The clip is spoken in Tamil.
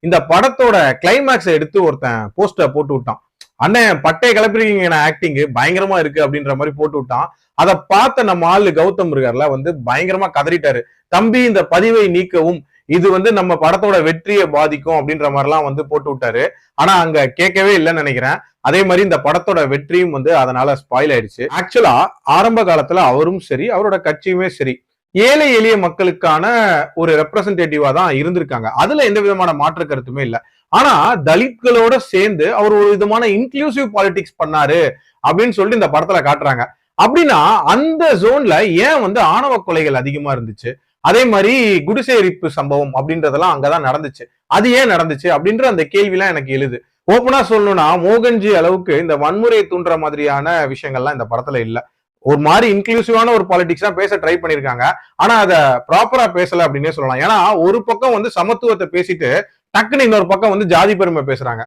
இந்த படத்தோட கிளைமேக்ஸை எடுத்து ஒருத்தன் போஸ்டர் போட்டு விட்டான். அண்ணன் பட்டைய கிளப்பிருக்கீங்க ஆக்டிங் பயங்கரமா இருக்கு அப்படின்ற மாதிரி போட்டு விட்டான். அதை பார்த்த நம்ம ஆளு கௌதம் இருக்கார்ல பயங்கரமா கதறிட்டாரு. தம்பி இந்த பதிவை நீக்கவும், இது நம்ம படத்தோட வெற்றியை பாதிக்கும் அப்படின்ற மாதிரி எல்லாம் போட்டு விட்டாரு. ஆனா அங்க கேட்கவே இல்லைன்னு நினைக்கிறேன். அதே மாதிரி இந்த படத்தோட வெற்றியும் அதனால ஸ்பாயில் ஆயிடுச்சு. ஆக்சுவலா ஆரம்ப காலத்துல அவரும் சரி அவரோட கட்சியுமே சரி ஏழை எளிய மக்களுக்கான ஒரு ரெப்ரசன்டேட்டிவா தான் இருந்திருக்காங்க. அதுல எந்த விதமான மாற்று கருத்துமே இல்லை. ஆனா தலித்களோட சேர்ந்து அவர் ஒரு விதமான இன்க்ளூசிவ் பாலிடிக்ஸ் பண்ணாரு அப்படின்னு சொல்லிட்டு இந்த படத்துல காட்டுறாங்க. அப்படின்னா அந்த ஜோன்ல ஏன் ஆணவ கொலைகள் அதிகமா இருந்துச்சு? அதே மாதிரி குடிசை எரிப்பு சம்பவம் அப்படின்றதெல்லாம் அங்கதான் நடந்துச்சு. அது ஏன் நடந்துச்சு அப்படின்ற அந்த கேள்விலாம் எனக்கு எழுது. ஓப்பனா சொல்லணும்னா மோகன்ஜி அளவுக்கு இந்த வன்முறையை தூண்டுற மாதிரியான விஷயங்கள்லாம் இந்த படத்துல இல்ல. ஒரு மாதிரி இன்க்ளூசிவான ஒரு பாலிடிக்ஸ் தான் பேச ட்ரை பண்ணிருக்காங்க. ஆனா அதை ப்ராப்பரா பேசல அப்படின்னே சொல்லலாம். ஏன்னா ஒரு பக்கம் சமத்துவத்தை பேசிட்டு டக்குன்னு இன்னொரு பக்கம் ஜாதி பெருமை பேசுறாங்க.